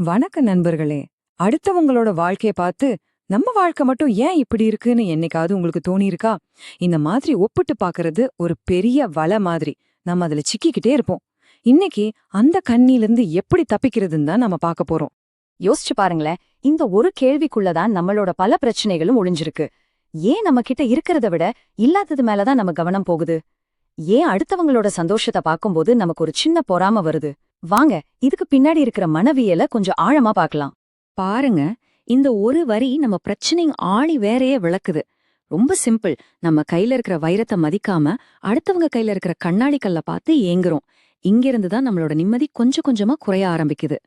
வணக்க நண்பர்களே. அடுத்தவங்களோட வாழ்க்கைய பார்த்து நம்ம வாழ்க்கை மட்டும் ஏன் இப்படி இருக்குன்னு என்னைக்காவது உங்களுக்கு தோணியிருக்கா? இந்த மாதிரி ஒப்பிட்டு பார்க்கறது ஒரு பெரிய வலை மாதிரி. நம்ம அதுல சிக்கிக்கிட்டே இருப்போம். இன்னைக்கு அந்த கண்ணிலிருந்து எப்படி தப்பிக்கிறதுன்னு தான் நம்ம பார்க்க போறோம். யோசிச்சு பாருங்களேன், இந்த ஒரு கேள்விக்குள்ளதான் நம்மளோட பல பிரச்சனைகளும் ஒளிஞ்சிருக்கு. ஏன் நம்ம கிட்ட இருக்கிறத விட இல்லாதது மேலதான் நம்ம கவனம் போகுது? ஏன் அடுத்தவங்களோட சந்தோஷத்தை பார்க்கும்போது நமக்கு ஒரு சின்ன பொறாம வருது? வாங்க, இதுக்கு பின்னாடி இருக்கிற மனவியல கொஞ்சம் ஆழமா பார்க்கலாம். பாருங்க, இந்த ஒரு வரி நம்ம பிரச்சனைங்க ஆணி வேறையே விளக்குது. ரொம்ப சிம்பிள். நம்ம கையில இருக்கிற வைரத்தை மதிக்காம அடுத்தவங்க கையில இருக்கிற கண்ணாடி கல்ல பார்த்து ஏங்குறோம். இங்கிருந்து தான் நம்மளோட நிம்மதி கொஞ்சம் கொஞ்சமா குறைய ஆரம்பிக்குது.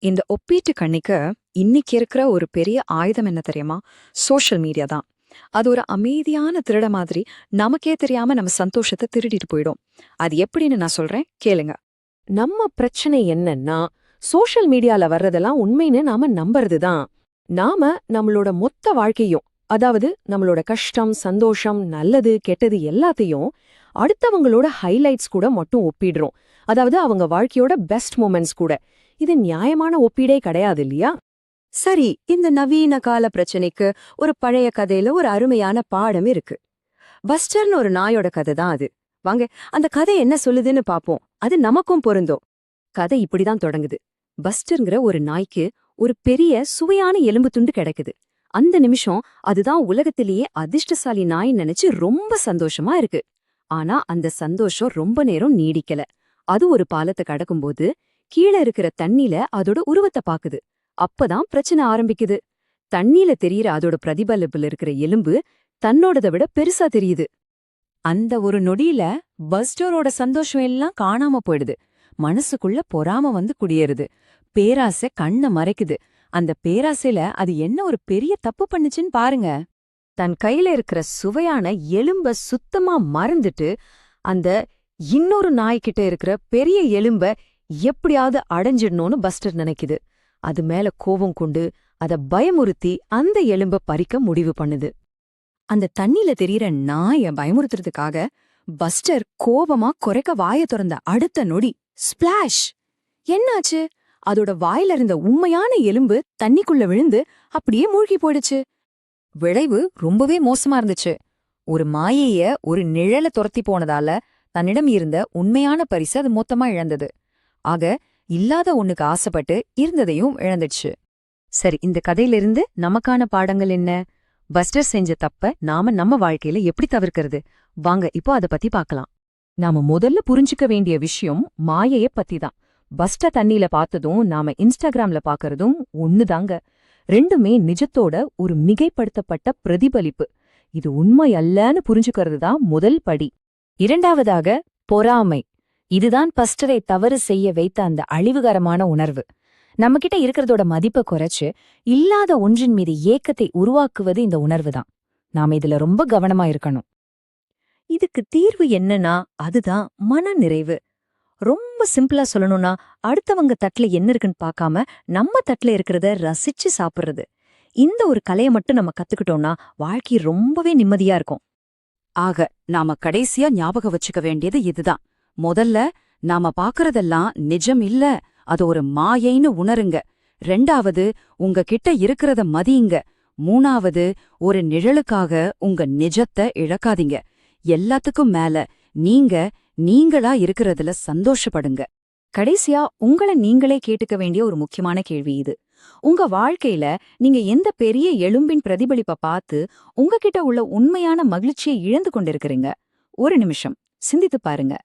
இந்த ஒப்பீட்டு கண்ணிக்கு இன்னைக்கு இருக்கிற ஒரு பெரிய ஆயுதம் என்ன தெரியுமா? சோஷியல் மீடியா தான். அது ஒரு அமைதியான திருட மாதிரி நமக்கே தெரியாம நம்ம சந்தோஷத்தை திருடிட்டு போயிடும். அது எப்படின்னு நான் சொல்றேன், கேளுங்க. நம்ம பிரச்சனை என்னன்னா, சோஷியல் மீடியால வர்றதெல்லாம் உண்மைன்னு நாம நம்புறதுதான். நாம நம்மளோட மொத்த வாழ்க்கையும், அதாவது நம்மளோட கஷ்டம், சந்தோஷம், நல்லது கெட்டது எல்லாத்தையும் அடுத்தவங்களோட ஹைலைட்ஸ் கூட மட்டும் ஒப்பிடுறோம். அதாவது அவங்க வாழ்க்கையோட பெஸ்ட் மூமெண்ட்ஸ் கூட. இது நியாயமான ஒப்பீடே கிடையாது இல்லையா? சரி, இந்த நவீன கால பிரச்சனைக்கு ஒரு பழைய கதையில ஒரு அருமையான பாடம் இருக்கு. பஸ்டர்னு ஒரு நாயோட கதை தான் அது. வாங்க, அந்த கதை என்ன சொல்லுதுன்னு பாப்போம். அது நமக்கும் பொருந்தும். கதை இப்படிதான் தொடங்குது. பஸ்டர்ங்கிற ஒரு நாய்க்கு ஒரு பெரிய சுவையான எலும்பு துண்டு கிடைக்குது. அந்த நிமிஷம் அதுதான் உலகத்திலேயே அதிர்ஷ்டசாலி நாய் நினைச்சு ரொம்ப சந்தோஷமா இருக்கு. ஆனா அந்த சந்தோஷம் ரொம்ப நேரம் நீடிக்கல. அது ஒரு பாலத்தை கடக்கும்போது கீழே இருக்கிற தண்ணில அதோட உருவத்தை பாக்குது. அப்பதான் பிரச்சனை ஆரம்பிக்குது. தண்ணியில தெரியற அதோட பிரதிபலிப்புல இருக்கிற எலும்பு தன்னோடதை விட பெருசா தெரியுது. அந்த ஒரு நொடியில பஸ்டரோட சந்தோஷம் எல்லாம் காணாம போயிடுது. மனசுக்குள்ள பொறாம வந்து குடியேறுது. பேராசை கண்ண மறைக்குது. அந்த பேராசையில அது என்ன ஒரு பெரிய தப்பு பண்ணுச்சுன்னு பாருங்க. தன் கையில இருக்கிற சுவையான எலும்ப சுத்தமா மறந்துட்டு அந்த இன்னொரு நாய்கிட்ட இருக்கிற பெரிய எலும்ப எப்படியாவது அடைஞ்சிடணும்னு பஸ்டர் நினைக்குது. அது மேல கோபம் கொண்டு அத பயமுறுத்தி அந்த எலும்ப பறிக்க முடிவு பண்ணுது. அந்த தண்ணில தெரியற நாய பயமுறுத்துறதுக்காக பஸ்டர் கோபமா குறைக்க வாய திறந்த அடுத்த நொடி ஸ்பிளாஷ்! என்னாச்சு? அதோட வாயில இருந்த உண்மையான எலும்பு தண்ணிக்குள்ள விழுந்து அப்படியே மூழ்கி போயிடுச்சு. விளைவு ரொம்பவே மோசமா இருந்துச்சு. ஒரு மாயைய ஒரு நிழல துரத்தி போனதால தன்னிடம் இருந்த உண்மையான பரிசு அது மொத்தமா இழந்தது. ஆக, இல்லாத ஒண்ணுக்கு ஆசைப்பட்டு இருந்ததையும் இழந்துடுச்சு. சரி, இந்த கதையிலிருந்து நமக்கான பாடங்கள் என்ன? பஸ்டர் செஞ்ச தப்ப நாம நம்ம வாழ்க்கையில எப்படி தவிர்க்கிறது? வாங்க இப்போ அத பத்தி பார்க்கலாம். நாம முதல்ல புரிஞ்சுக்க வேண்டிய விஷயம் மாயைய பத்தி தான். பஸ்ட தண்ணியில பார்த்ததும் நாம இன்ஸ்டாகிராம்ல பாக்கறதும் ஒண்ணுதாங்க. ரெண்டுமே நிஜத்தோட ஒரு மிகைப்படுத்தப்பட்ட பிரதிபலிப்பு. இது உண்மை அல்லன்னு புரிஞ்சுக்கிறது தான் முதல் படி. இரண்டாவதாக, பொறாமை. இதுதான் பஸ்டரை தவறு செய்ய வைத்த அந்த அழிவுகரமான உணர்வு. நம்மகிட்ட இருக்கிறதோட மதிப்பை குறைச்சு இல்லாத ஒன்றின் மீது ஏக்கத்தை உருவாக்குவது இந்த உணர்வு தான். நாம இதுல ரொம்ப கவனமா இருக்கணும். இதுக்கு தீர்வு என்னன்னா, அதுதான் மன நிறைவு. ரொம்ப சிம்பிளா சொல்லணும்னா, அடுத்தவங்க தட்டுல என்ன இருக்குன்னு பார்க்காம நம்ம தட்டுல இருக்கிறத ரசிச்சு சாப்பிடுறது. இந்த ஒரு கலையை மட்டும் நம்ம கத்துக்கிட்டோம்னா வாழ்க்கை ரொம்பவே நிம்மதியா இருக்கும். ஆக, நாம கடைசியா ஞாபகம் வச்சுக்க வேண்டியது இதுதான். முதல்ல, நாம பாக்குறதெல்லாம் நிஜம் இல்ல, அது ஒரு மாயைன்னு உணருங்க. ரெண்டாவது, உங்க கிட்ட இருக்கிறத மதியுங்க. மூணாவது, ஒரு நிழலுக்காக உங்க நிஜத்தை இழக்காதீங்க. எல்லாத்துக்கும் மேல, நீங்களா இருக்கிறதுல சந்தோஷப்படுங்க. கடைசியா, உங்கள நீங்களே கேட்டுக்க வேண்டிய ஒரு முக்கியமான கேள்வி இது. உங்க வாழ்க்கையில நீங்க எந்த பெரிய எலும்பின் பிரதிபலிப்பை பார்த்து உங்ககிட்ட உள்ள உண்மையான மகிழ்ச்சியை இழந்து கொண்டிருக்கிறீங்க? ஒரு நிமிஷம் சிந்தித்து பாருங்க.